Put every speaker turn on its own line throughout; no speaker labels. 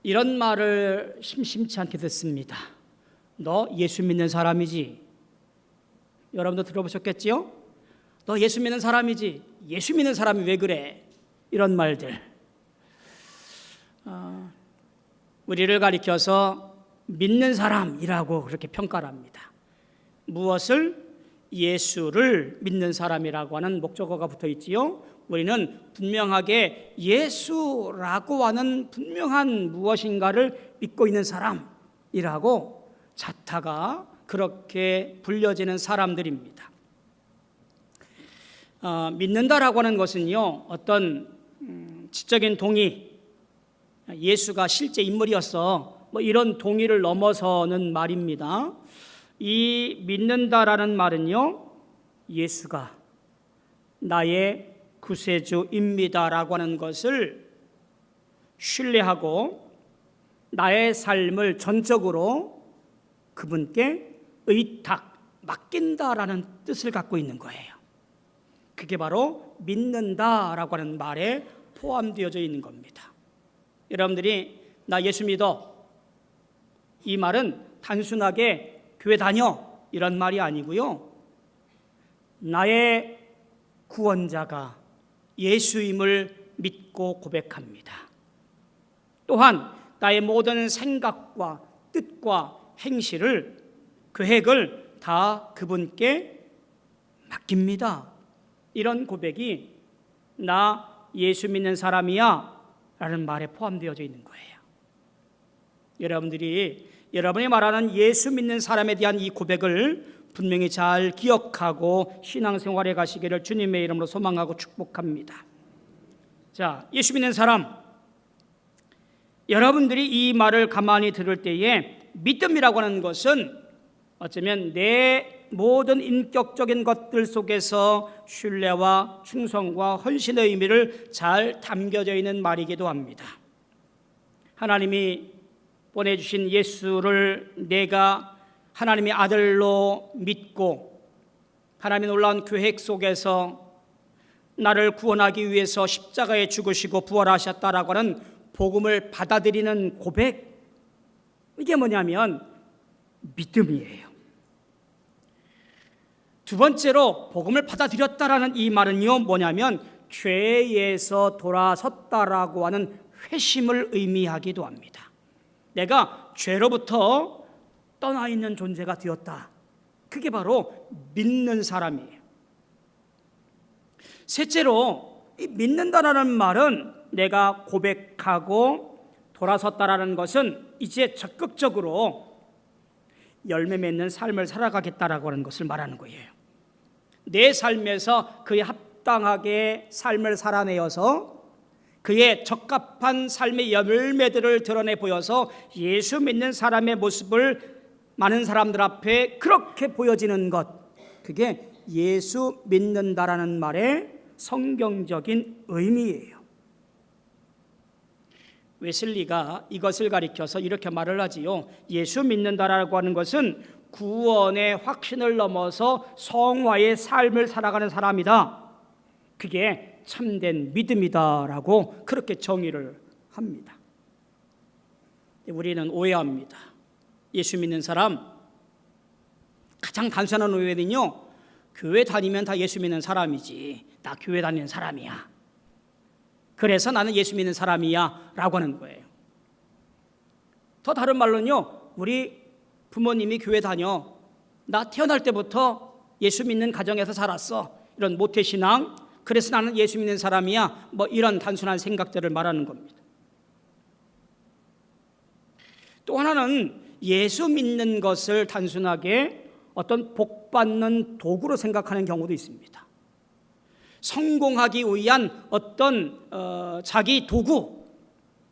이런 말을 심심치 않게 듣습니다. 너 예수 믿는 사람이지? 여러분도 들어보셨겠지요? 너 예수 믿는 사람이지? 예수 믿는 사람이 왜 그래? 이런 말들. 우리를 가리켜서 믿는 사람이라고 그렇게 평가를 합니다. 무엇을? 예수를 믿는 사람이라고 하는 목적어가 붙어 있지요. 우리는 분명하게 예수라고 하는 분명한 무엇인가를 믿고 있는 사람이라고 자타가 그렇게 불려지는 사람들입니다. 믿는다라고 하는 것은요, 어떤 지적인 동의, 예수가 실제 인물이었어, 이런 동의를 넘어서는 말입니다. 이 믿는다라는 말은요, 예수가 나의 구세주입니다라고 하는 것을 신뢰하고 나의 삶을 전적으로 그분께 의탁, 맡긴다라는 뜻을 갖고 있는 거예요. 그게 바로 믿는다라고 하는 말에 포함되어져 있는 겁니다. 여러분들이 나 예수 믿어, 이 말은 단순하게 교회 다녀 이런 말이 아니고요, 나의 구원자가 예수임을 믿고 고백합니다. 또한 나의 모든 생각과 뜻과 행실을, 계획을 다 그분께 맡깁니다. 이런 고백이 나 예수 믿는 사람이야 라는 말에 포함되어져 있는 거예요. 여러분들이 여러분이 말하는 예수 믿는 사람에 대한 이 고백을 분명히 잘 기억하고 신앙생활에 가시기를 주님의 이름으로 소망하고 축복합니다. 자, 예수 믿는 사람, 여러분들이 이 말을 가만히 들을 때에 믿음이라고 하는 것은 어쩌면 내 모든 인격적인 것들 속에서 신뢰와 충성과 헌신의 의미를 잘 담겨져 있는 말이기도 합니다. 하나님이 보내주신 예수를 내가 하나님의 아들로 믿고 하나님의 놀라운 계획 속에서 나를 구원하기 위해서 십자가에 죽으시고 부활하셨다라고 하는 복음을 받아들이는 고백, 이게 뭐냐면 믿음이에요. 두 번째로 복음을 받아들였다라는 이 말은요, 뭐냐면 죄에서 돌아섰다라고 하는 회심을 의미하기도 합니다. 내가 죄로부터 떠나 있는 존재가 되었다. 그게 바로 믿는 사람이에요. 셋째로 이 믿는다라는 말은 내가 고백하고 돌아섰다라는 것은 이제 적극적으로 열매 맺는 삶을 살아가겠다라고 하는 것을 말하는 거예요. 내 삶에서 그에 합당하게 삶을 살아내어서 그의 적합한 삶의 열매들을 드러내 보여서 예수 믿는 사람의 모습을 많은 사람들 앞에 그렇게 보여지는 것, 그게 예수 믿는다라는 말의 성경적인 의미예요. 웨슬리가 이것을 가리켜서 이렇게 말을 하지요. 예수 믿는다라고 하는 것은 구원의 확신을 넘어서 성화의 삶을 살아가는 사람이다. 그게 참된 믿음이다라고 그렇게 정의를 합니다. 우리는 오해합니다. 예수 믿는 사람, 가장 단순한 오해는요, 교회 다니면 다 예수 믿는 사람이지, 나 교회 다니는 사람이야, 그래서 나는 예수 믿는 사람이야 라고 하는 거예요. 더 다른 말로는요, 우리 부모님이 교회 다녀, 나 태어날 때부터 예수 믿는 가정에서 자랐어, 이런 모태신앙, 그래서 나는 예수 믿는 사람이야, 이런 단순한 생각들을 말하는 겁니다. 또 하나는 예수 믿는 것을 단순하게 어떤 복받는 도구로 생각하는 경우도 있습니다. 성공하기 위한 어떤 자기 도구,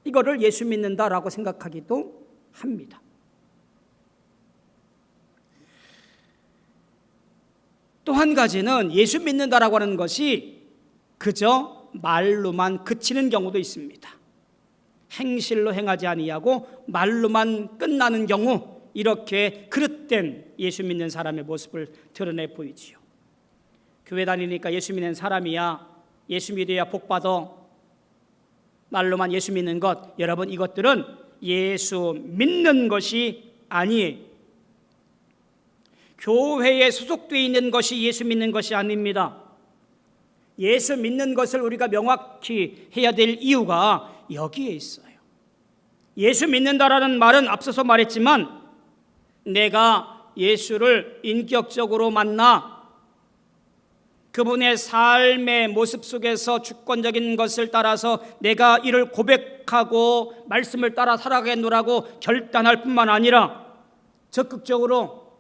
이거를 예수 믿는다라고 생각하기도 합니다. 또 한 가지는 예수 믿는다라고 하는 것이 그저 말로만 그치는 경우도 있습니다. 행실로 행하지 아니하고 말로만 끝나는 경우, 이렇게 그릇된 예수 믿는 사람의 모습을 드러내 보이지요. 교회 다니니까 예수 믿는 사람이야, 예수 믿어야 복 받아, 말로만 예수 믿는 것, 여러분 이것들은 예수 믿는 것이 아니에요. 교회에 소속되어 있는 것이 예수 믿는 것이 아닙니다. 예수 믿는 것을 우리가 명확히 해야 될 이유가 여기에 있어요. 예수 믿는다라는 말은 앞서서 말했지만 내가 예수를 인격적으로 만나 그분의 삶의 모습 속에서 주권적인 것을 따라서 내가 이를 고백하고 말씀을 따라 살아가겠노라고 결단할 뿐만 아니라 적극적으로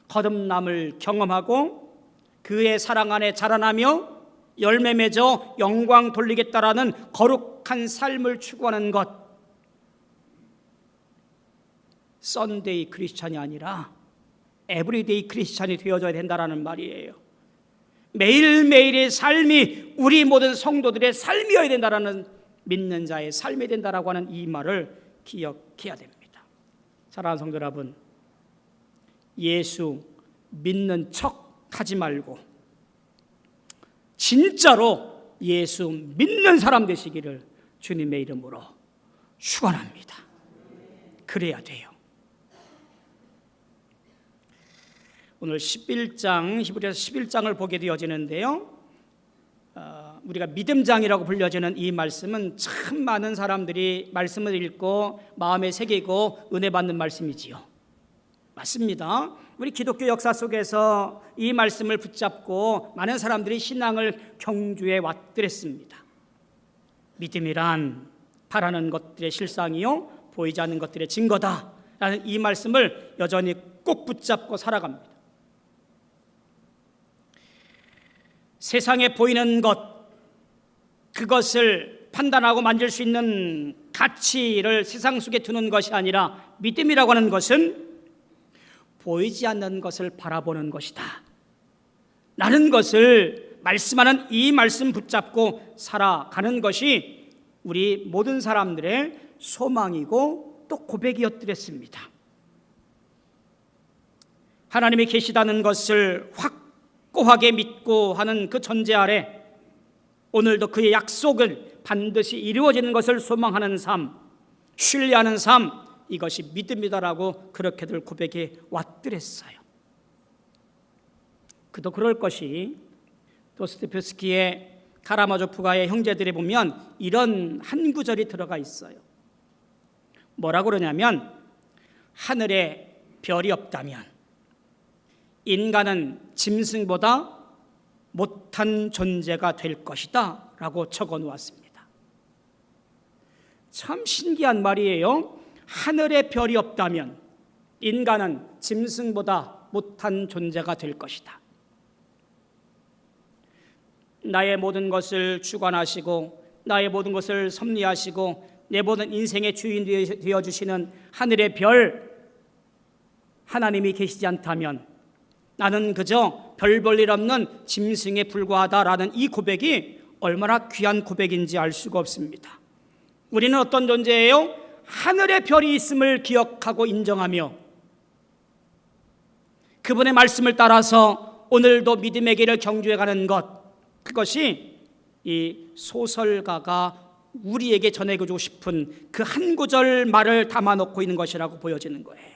거듭남을 경험하고 그의 사랑 안에 자라나며 열매 맺어 영광 돌리겠다라는 거룩한 삶을 추구하는 것, 썬데이 크리스찬이 아니라 에브리데이 크리스찬이 되어져야 된다라는 말이에요. 매일매일의 삶이 우리 모든 성도들의 삶이어야 된다라는, 믿는 자의 삶이 된다라고 하는 이 말을 기억해야 됩니다. 사랑하는 성도 여러분, 예수 믿는 척 하지 말고 진짜로 예수 믿는 사람 되시기를 주님의 이름으로 축원합니다. 그래야 돼요. 오늘 11장, 히브리서 11장을 보게 되어지는데요, 우리가 믿음장이라고 불려지는 이 말씀은 참 많은 사람들이 말씀을 읽고 마음에 새기고 은혜 받는 말씀이지요. 맞습니다. 우리 기독교 역사 속에서 이 말씀을 붙잡고 많은 사람들이 신앙을 경주해 왔더랬습니다. 믿음이란 바라는 것들의 실상이요 보이지 않는 것들의 증거다 라는 이 말씀을 여전히 꼭 붙잡고 살아갑니다. 세상에 보이는 것, 그것을 판단하고 만질 수 있는 가치를 세상 속에 두는 것이 아니라 믿음이라고 하는 것은 보이지 않는 것을 바라보는 것이다 라는 것을 말씀하는 이 말씀 붙잡고 살아가는 것이 우리 모든 사람들의 소망이고 또 고백이었더랬습니다. 하나님이 계시다는 것을 확고하게 믿고 하는 그 전제 아래 오늘도 그의 약속을 반드시 이루어지는 것을 소망하는 삶, 신뢰하는 삶, 이것이 믿음이다라고 그렇게들 고백해 왔더랬어요. 그도 그럴 것이 도스토옙스키의 카라마조프가의 형제들에 보면 이런 한 구절이 들어가 있어요. 뭐라고 그러냐면 하늘에 별이 없다면 인간은 짐승보다 못한 존재가 될 것이다 라고 적어 놓았습니다. 참 신기한 말이에요. 하늘에 별이 없다면 인간은 짐승보다 못한 존재가 될 것이다. 나의 모든 것을 주관하시고 나의 모든 것을 섭리하시고 내 모든 인생의 주인 되어주시는 하늘의 별 하나님이 계시지 않다면 나는 그저 별 볼 일 없는 짐승에 불과하다라는 이 고백이 얼마나 귀한 고백인지 알 수가 없습니다. 우리는 어떤 존재예요? 하늘의 별이 있음을 기억하고 인정하며 그분의 말씀을 따라서 오늘도 믿음의 길을 경주해가는 것, 그것이 이 소설가가 우리에게 전해주고 싶은 그 한 구절 말을 담아놓고 있는 것이라고 보여지는 거예요.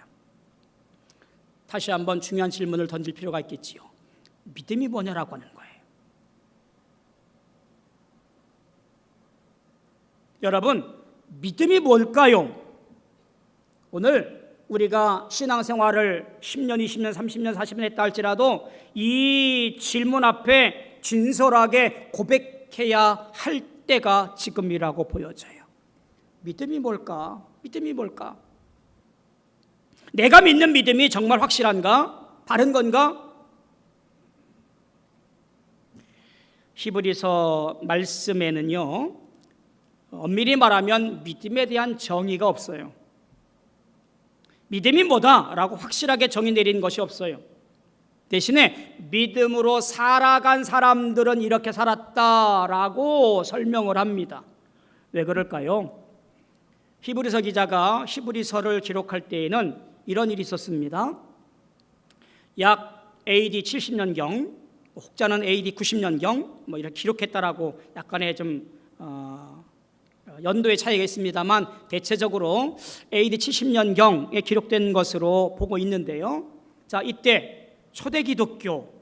다시 한번 중요한 질문을 던질 필요가 있겠지요. 믿음이 뭐냐라고 하는 거예요. 여러분, 믿음이 뭘까요? 오늘 우리가 신앙생활을 10년, 20년, 30년, 40년 했다 할지라도 이 질문 앞에 진솔하게 고백해야 할 때가 지금이라고 보여져요. 믿음이 뭘까? 믿음이 뭘까? 내가 믿는 믿음이 정말 확실한가? 바른 건가? 히브리서 말씀에는요, 엄밀히 말하면 믿음에 대한 정의가 없어요. 믿음이 뭐다라고 확실하게 정의 내리는 것이 없어요. 대신에 믿음으로 살아간 사람들은 이렇게 살았다라고 설명을 합니다. 왜 그럴까요? 히브리서 기자가 히브리서를 기록할 때에는 이런 일이 있었습니다. 약 AD 70년경, 혹자는 AD 90년경 이렇게 기록했다라고 약간의 좀 연도의 차이가 있습니다만 대체적으로 AD 70년경에 기록된 것으로 보고 있는데요. 자, 이때 초대 기독교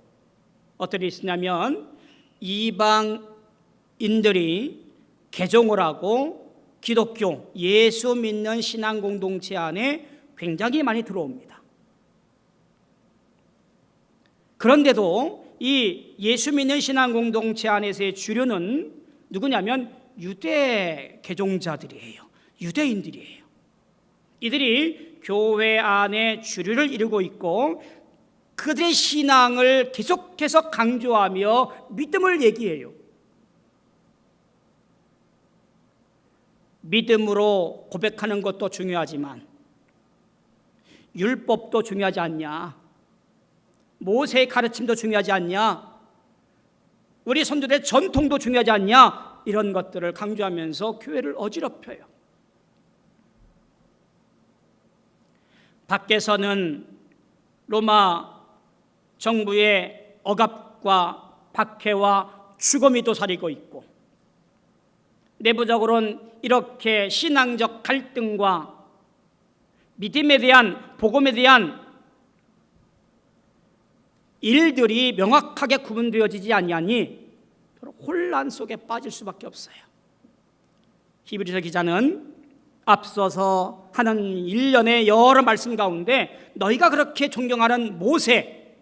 어떻게 있었냐면 이방인들이 개종을 하고 기독교, 예수 믿는 신앙 공동체 안에 굉장히 많이 들어옵니다. 그런데도 이 예수 믿는 신앙 공동체 안에서의 주류는 누구냐면 유대 개종자들이에요. 유대인들이에요. 이들이 교회 안에 주류를 이루고 있고 그들의 신앙을 계속해서 강조하며 믿음을 얘기해요. 믿음으로 고백하는 것도 중요하지만 율법도 중요하지 않냐? 모세의 가르침도 중요하지 않냐? 우리 선조들의 전통도 중요하지 않냐? 이런 것들을 강조하면서 교회를 어지럽혀요. 밖에서는 로마 정부의 억압과 박해와 죽음이 도사리고 있고 내부적으로는 이렇게 신앙적 갈등과 믿음에 대한 복음에 대한 일들이 명확하게 구분되어지지 아니하니 혼란 속에 빠질 수밖에 없어요. 히브리서 기자는 앞서서 하는 일련의 여러 말씀 가운데 너희가 그렇게 존경하는 모세,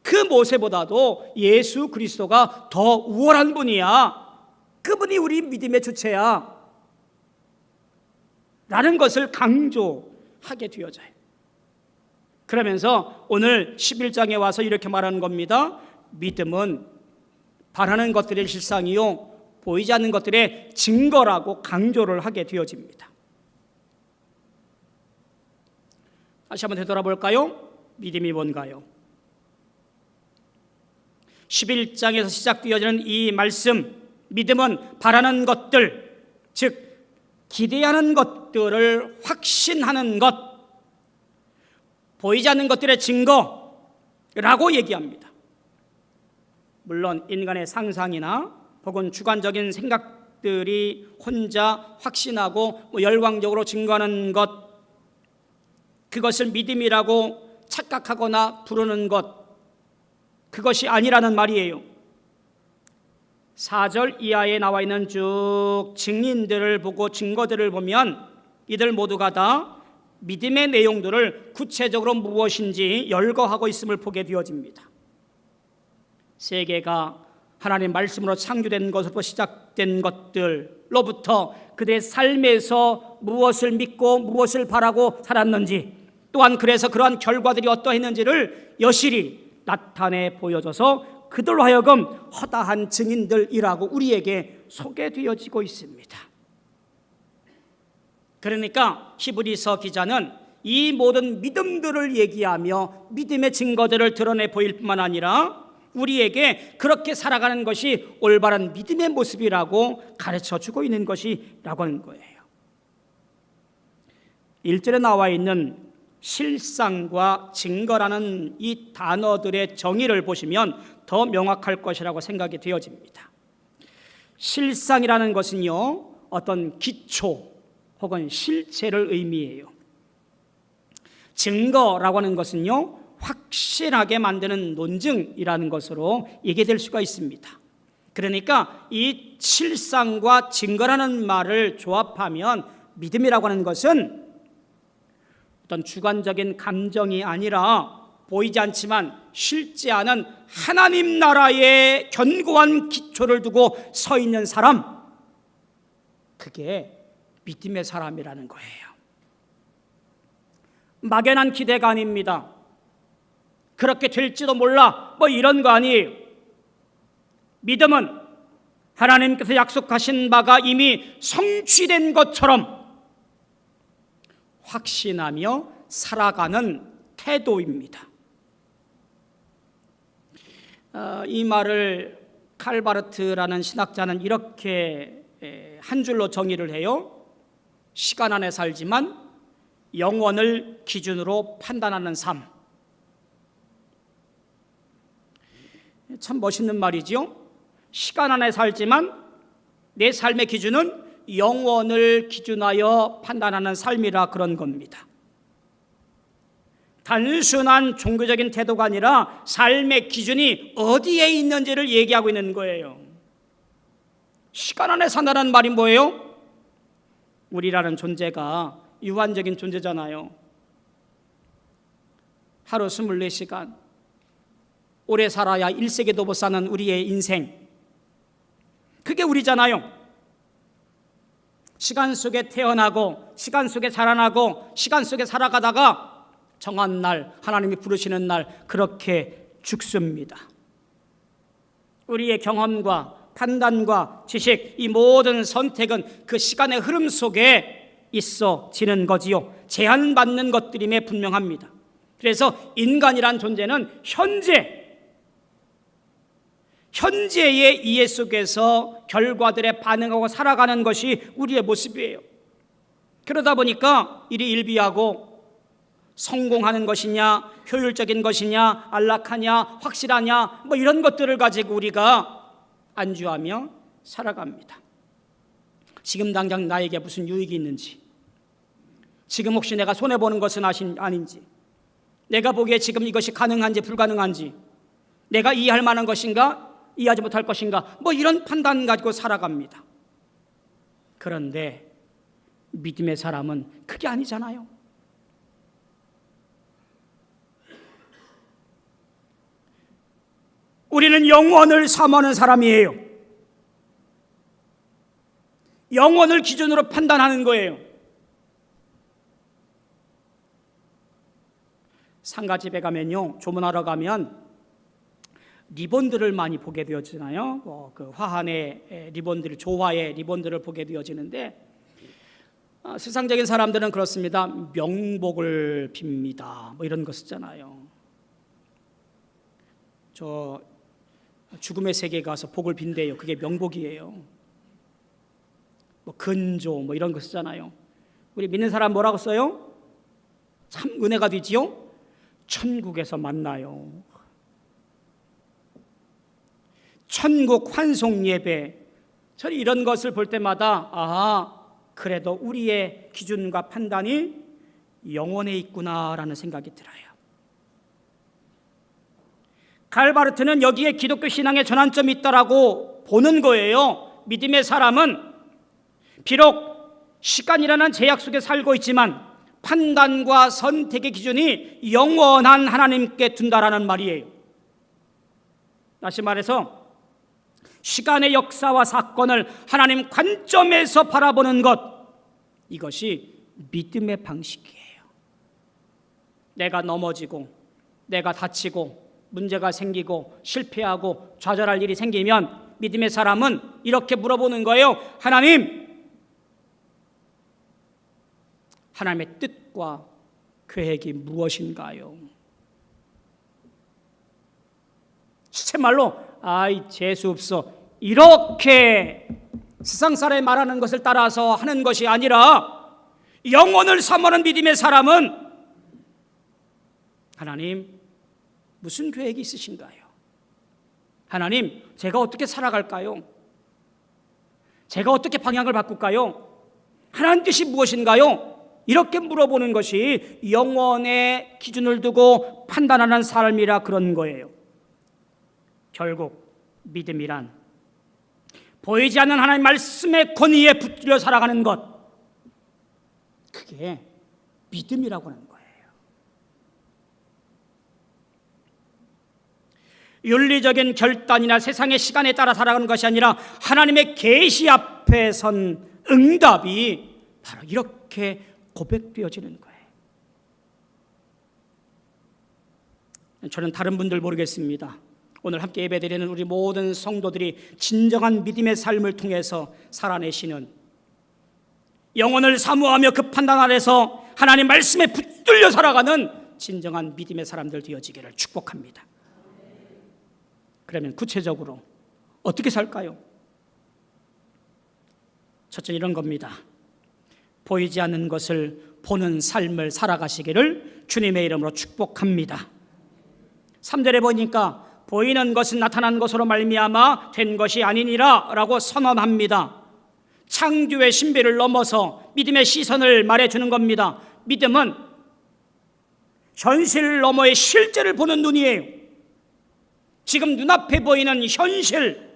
그 모세보다도 예수 그리스도가 더 우월한 분이야. 그분이 우리 믿음의 주체야 라는 것을 강조하게 되어져요. 그러면서 오늘 11장에 와서 이렇게 말하는 겁니다. 믿음은 바라는 것들의 실상이요 보이지 않는 것들의 증거라고 강조를 하게 되어집니다. 다시 한번 되돌아볼까요? 믿음이 뭔가요? 11장에서 시작되어지는 이 말씀, 믿음은 바라는 것들, 즉 기대하는 것들을 확신하는 것, 보이지 않는 것들의 증거라고 얘기합니다. 물론 인간의 상상이나 혹은 주관적인 생각들이 혼자 확신하고 열광적으로 증거하는 것, 그것을 믿음이라고 착각하거나 부르는 것, 그것이 아니라는 말이에요. 4절 이하에 나와 있는 쭉 증인들을 보고 증거들을 보면 이들 모두가 다 믿음의 내용들을 구체적으로 무엇인지 열거하고 있음을 보게 되어집니다. 세계가 하나님의 말씀으로 창조된 것으로 시작된 것들로부터 그들의 삶에서 무엇을 믿고 무엇을 바라고 살았는지, 또한 그래서 그러한 결과들이 어떠했는지를 여실히 나타내 보여줘서 그들로 하여금 허다한 증인들이라고 우리에게 소개되어지고 있습니다. 그러니까 히브리서 기자는 이 모든 믿음들을 얘기하며 믿음의 증거들을 드러내 보일 뿐만 아니라 우리에게 그렇게 살아가는 것이 올바른 믿음의 모습이라고 가르쳐주고 있는 것이라고 하는 거예요. 1절에 나와 있는 실상과 증거라는 이 단어들의 정의를 보시면 더 명확할 것이라고 생각이 되어집니다. 실상이라는 것은요, 어떤 기초 혹은 실체를 의미해요. 증거라고 하는 것은요, 확실하게 만드는 논증이라는 것으로 얘기될 수가 있습니다. 그러니까 이 실상과 증거라는 말을 조합하면 믿음이라고 하는 것은 어떤 주관적인 감정이 아니라 보이지 않지만 실제 않은 하나님 나라의 견고한 기초를 두고 서 있는 사람, 그게 믿음의 사람이라는 거예요. 막연한 기대가 아닙니다. 그렇게 될지도 몰라 이런 거 아니에요. 믿음은 하나님께서 약속하신 바가 이미 성취된 것처럼 확신하며 살아가는 태도입니다. 이 말을 칼바르트라는 신학자는 이렇게 한 줄로 정의를 해요. 시간 안에 살지만 영원을 기준으로 판단하는 삶. 참 멋있는 말이죠. 시간 안에 살지만 내 삶의 기준은 영원을 기준하여 판단하는 삶이라 그런 겁니다. 단순한 종교적인 태도가 아니라 삶의 기준이 어디에 있는지를 얘기하고 있는 거예요. 시간 안에 산다는 말이 뭐예요? 우리라는 존재가 유한적인 존재잖아요. 하루 24시간, 오래 살아야 1세기도 못 사는 우리의 인생, 그게 우리잖아요. 시간 속에 태어나고 시간 속에 자라나고 시간 속에 살아가다가 정한 날, 하나님이 부르시는 날 그렇게 죽습니다. 우리의 경험과 판단과 지식, 이 모든 선택은 그 시간의 흐름 속에 있어지는 거지요. 제한받는 것들임에 분명합니다. 그래서 인간이란 존재는 현재의 이해 속에서 결과들에 반응하고 살아가는 것이 우리의 모습이에요. 그러다 보니까 일희일비하고 성공하는 것이냐, 효율적인 것이냐, 안락하냐, 확실하냐, 뭐 이런 것들을 가지고 우리가 안주하며 살아갑니다. 지금 당장 나에게 무슨 유익이 있는지, 지금 혹시 내가 손해보는 것은 아닌지, 내가 보기에 지금 이것이 가능한지 불가능한지, 내가 이해할 만한 것인가, 이해하지 못할 것인가, 뭐 이런 판단 가지고 살아갑니다. 그런데 믿음의 사람은 그게 아니잖아요. 우리는 영원을 사모하는 사람이에요. 영원을 기준으로 판단하는 거예요. 상가집에 가면요, 조문하러 가면 리본들을 많이 보게 되어지나요? 그 화환의 리본들, 조화의 리본들을 보게 되어지는데, 세상적인 사람들은 그렇습니다. 명복을 빕니다. 뭐 이런 거 쓰잖아요. 저 죽음의 세계에 가서 복을 빈대요. 그게 명복이에요. 뭐 근조 뭐 이런 거 쓰잖아요. 우리 믿는 사람 뭐라고 써요? 참 은혜가 되지요? 천국에서 만나요. 천국 환송 예배. 저는 이런 것을 볼 때마다 그래도 우리의 기준과 판단이 영원에 있구나라는 생각이 들어요. 갈바르트는 여기에 기독교 신앙의 전환점이 있다라고 보는 거예요. 믿음의 사람은 비록 시간이라는 제약 속에 살고 있지만 판단과 선택의 기준이 영원한 하나님께 둔다라는 말이에요. 다시 말해서 시간의 역사와 사건을 하나님 관점에서 바라보는 것, 이것이 믿음의 방식이에요. 내가 넘어지고 내가 다치고 문제가 생기고 실패하고 좌절할 일이 생기면 믿음의 사람은 이렇게 물어보는 거예요. 하나님의 뜻과 계획이 무엇인가요? 실제말로 재수 없어, 이렇게 세상 사람이 말하는 것을 따라서 하는 것이 아니라 영혼을 사모하는 믿음의 사람은 하나님, 무슨 계획이 있으신가요? 하나님, 제가 어떻게 살아갈까요? 제가 어떻게 방향을 바꿀까요? 하나님 뜻이 무엇인가요? 이렇게 물어보는 것이 영원의 기준을 두고 판단하는 삶이라 그런 거예요. 결국 믿음이란 보이지 않는 하나님 말씀의 권위에 붙들려 살아가는 것, 그게 믿음이라고 하는 거예요. 윤리적인 결단이나 세상의 시간에 따라 살아가는 것이 아니라 하나님의 계시 앞에 선 응답이 바로 이렇게 고백되어지는 거예요. 저는 다른 분들 모르겠습니다. 오늘 함께 예배드리는 우리 모든 성도들이 진정한 믿음의 삶을 통해서 살아내시는, 영혼을 사모하며 그 판단 아래서 하나님 말씀에 붙들려 살아가는 진정한 믿음의 사람들 되어지기를 축복합니다. 그러면 구체적으로 어떻게 살까요? 첫째, 이런 겁니다. 보이지 않는 것을 보는 삶을 살아가시기를 주님의 이름으로 축복합니다. 3절에 보니까 보이는 것은 나타난 것으로 말미암아 된 것이 아니니라 라고 선언합니다. 창조의 신비를 넘어서 믿음의 시선을 말해주는 겁니다. 믿음은 현실 너머의 실제를 보는 눈이에요. 지금 눈앞에 보이는 현실,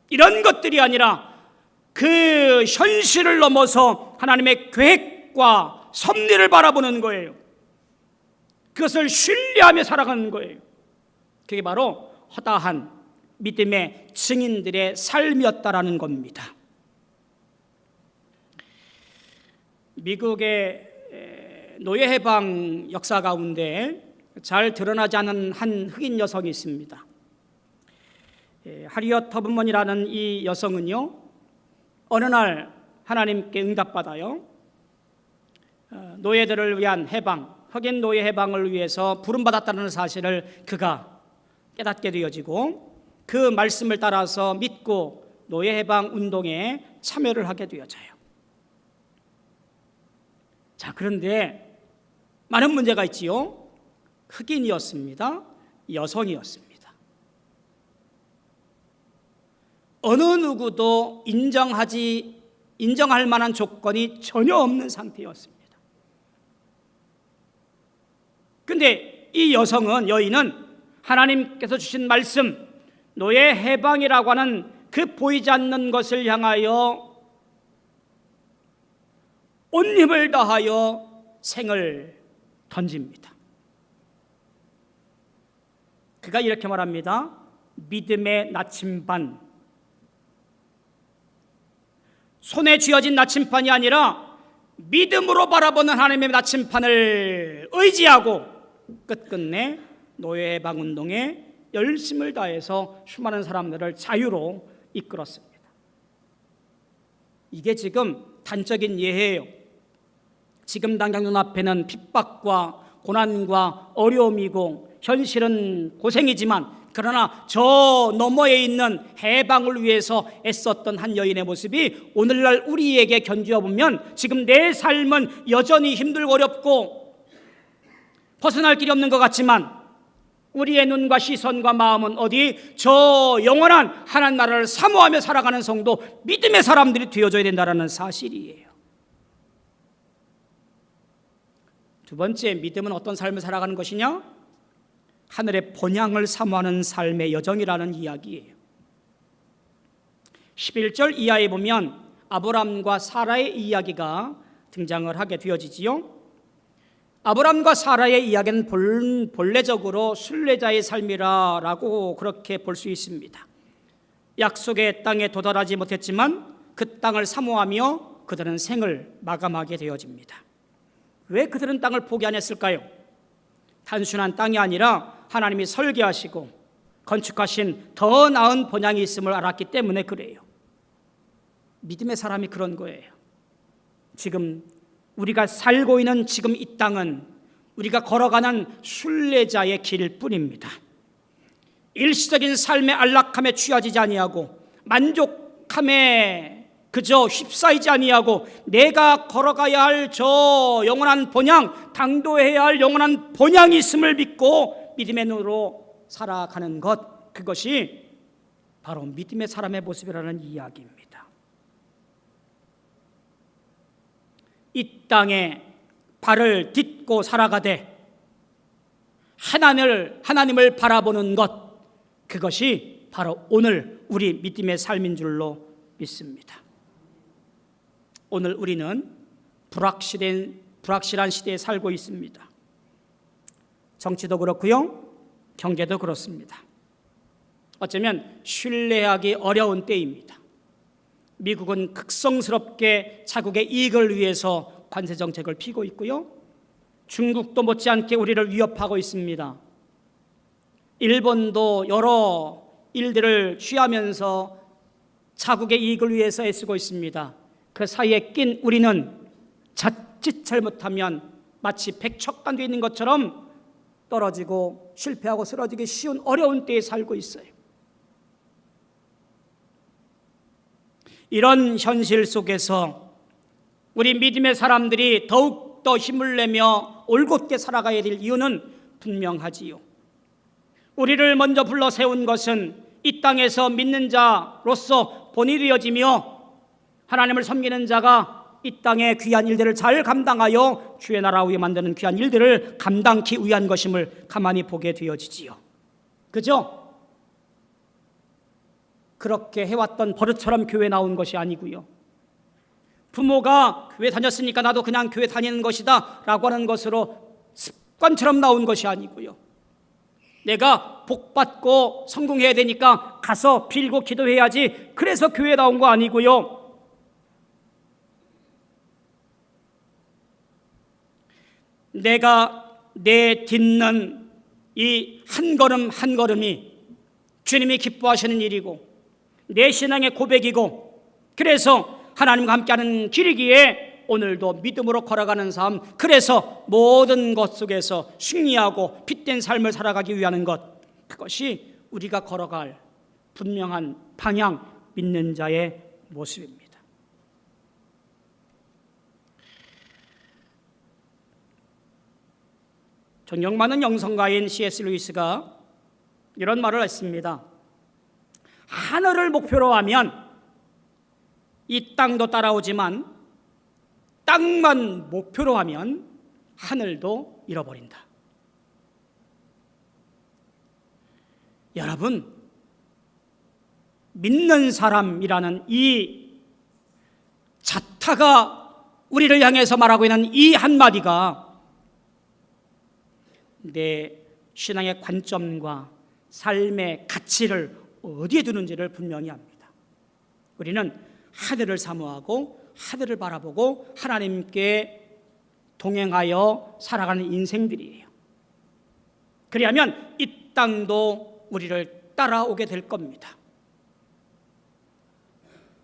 이런 것들이 아니라 그 현실을 넘어서 하나님의 계획과 섭리를 바라보는 거예요. 그것을 신뢰하며 살아가는 거예요. 그게 바로 허다한 믿음의 증인들의 삶이었다라는 겁니다. 미국의 노예 해방 역사 가운데 잘 드러나지 않은 한 흑인 여성이 있습니다. 하리엇 터브먼이라는 이 여성은요, 어느 날 하나님께 응답받아요. 노예들을 위한 해방, 흑인 노예 해방을 위해서 부름받았다는 사실을 그가 깨닫게 되어지고 그 말씀을 따라서 믿고 노예 해방 운동에 참여를 하게 되어져요. 자, 그런데 많은 문제가 있지요. 흑인이었습니다. 여성이었습니다. 어느 누구도 인정할 만한 조건이 전혀 없는 상태였습니다. 근데 이 여인은 하나님께서 주신 말씀, 노예 해방이라고 하는 그 보이지 않는 것을 향하여 온 힘을 다하여 생을 던집니다. 그가 이렇게 말합니다. 믿음의 나침반, 손에 쥐어진 나침반이 아니라 믿음으로 바라보는 하나님의 나침반을 의지하고 끝끝내 노예 해방 운동에 열심을 다해서 수많은 사람들을 자유로 이끌었습니다. 이게 지금 단적인 예예요. 지금 당장 눈앞에는 핍박과 고난과 어려움이고 현실은 고생이지만, 그러나 저 너머에 있는 해방을 위해서 애썼던 한 여인의 모습이 오늘날 우리에게 견주어 보면 지금 내 삶은 여전히 힘들고 어렵고 벗어날 길이 없는 것 같지만 우리의 눈과 시선과 마음은 어디? 저 영원한 하나님 나라를 사모하며 살아가는 성도, 믿음의 사람들이 되어줘야 된다는 사실이에요. 두 번째, 믿음은 어떤 삶을 살아가는 것이냐? 하늘의 본향을 사모하는 삶의 여정이라는 이야기예요. 11절 이하에 보면 아브람과 사라의 이야기가 등장을 하게 되어지지요. 아브람과 사라의 이야기는 본래적으로 순례자의 삶이라고 그렇게 볼 수 있습니다. 약속의 땅에 도달하지 못했지만 그 땅을 사모하며 그들은 생을 마감하게 되어집니다. 왜 그들은 땅을 포기 안 했을까요? 단순한 땅이 아니라 하나님이 설계하시고 건축하신 더 나은 본향이 있음을 알았기 때문에 그래요. 믿음의 사람이 그런 거예요. 지금 우리가 살고 있는 지금 이 땅은 우리가 걸어가는 순례자의 길뿐입니다. 일시적인 삶의 안락함에 취하지 아니하고 만족함에 그저 휩싸이지 아니하고 내가 걸어가야 할 저 영원한 본향, 당도해야 할 영원한 본향이 있음을 믿고 믿음의 눈으로 살아가는 것, 그것이 바로 믿음의 사람의 모습이라는 이야기입니다. 이 땅에 발을 딛고 살아가되 하나님을 바라보는 것, 그것이 바로 오늘 우리 믿음의 삶인 줄로 믿습니다. 오늘 우리는 불확실한 시대에 살고 있습니다. 정치도 그렇고요, 경제도 그렇습니다. 어쩌면 신뢰하기 어려운 때입니다. 미국은 극성스럽게 자국의 이익을 위해서 관세 정책을 피고 있고요, 중국도 못지않게 우리를 위협하고 있습니다. 일본도 여러 일들을 취하면서 자국의 이익을 위해서 애쓰고 있습니다. 그 사이에 낀 우리는 자칫 잘못하면 마치 백척간도 있는 것처럼 떨어지고 실패하고 쓰러지기 쉬운 어려운 때에 살고 있어요. 이런 현실 속에서 우리 믿음의 사람들이 더욱더 힘을 내며 올곧게 살아가야 될 이유는 분명하지요. 우리를 먼저 불러 세운 것은 이 땅에서 믿는 자로서 본이 되어지며 하나님을 섬기는 자가 이 땅의 귀한 일들을 잘 감당하여 주의 나라 위에 만드는 귀한 일들을 감당기 위한 것임을 가만히 보게 되어지지요. 그죠? 그렇게 해왔던 버릇처럼 교회 나온 것이 아니고요. 부모가 교회 다녔으니까 나도 그냥 교회 다니는 것이다 라고 하는 것으로 습관처럼 나온 것이 아니고요. 내가 복받고 성공해야 되니까 가서 빌고 기도해야지 그래서 교회 나온 거 아니고요. 내가 내딛는 이 한 걸음 한 걸음이 주님이 기뻐하시는 일이고 내 신앙의 고백이고 그래서 하나님과 함께하는 길이기에 오늘도 믿음으로 걸어가는 삶, 그래서 모든 것 속에서 승리하고 빛된 삶을 살아가기 위한 것, 그것이 우리가 걸어갈 분명한 방향, 믿는 자의 모습입니다. 존경 많은 영성가인 C.S. 루이스가 이런 말을 했습니다. 하늘을 목표로 하면 이 땅도 따라오지만 땅만 목표로 하면 하늘도 잃어버린다. 여러분, 믿는 사람이라는 이 자타가 우리를 향해서 말하고 있는 이 한마디가 내 신앙의 관점과 삶의 가치를 어디에 두는지를 분명히 합니다. 우리는 하늘을 사모하고 하늘을 바라보고 하나님께 동행하여 살아가는 인생들이에요. 그리하면 이 땅도 우리를 따라오게 될 겁니다.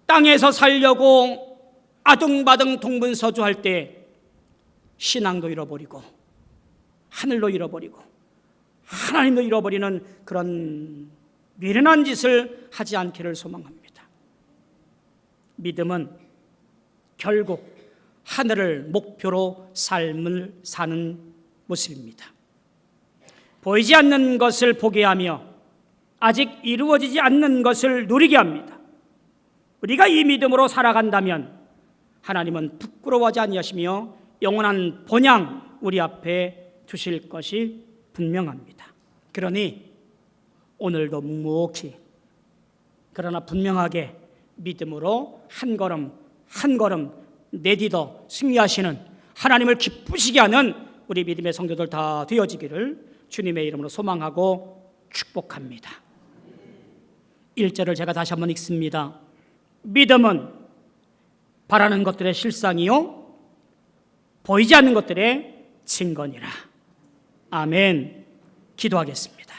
땅에서 살려고 아둥바둥 동분서주할 때 신앙도 잃어버리고 하늘도 잃어버리고 하나님도 잃어버리는 그런 미련한 짓을 하지 않기를 소망합니다. 믿음은 결국 하늘을 목표로 삶을 사는 모습입니다. 보이지 않는 것을 보게 하며 아직 이루어지지 않는 것을 누리게 합니다. 우리가 이 믿음으로 살아간다면 하나님은 부끄러워하지 아니하시며 영원한 본향 우리 앞에 두실 것이 분명합니다. 그러니 오늘도 묵묵히 그러나 분명하게 믿음으로 한 걸음 한 걸음 내딛어 승리하시는 하나님을 기쁘시게 하는 우리 믿음의 성도들 다 되어지기를 주님의 이름으로 소망하고 축복합니다. 1절을 제가 다시 한번 읽습니다. 믿음은 바라는 것들의 실상이요 보이지 않는 것들의 증거니라. 아멘. 기도하겠습니다.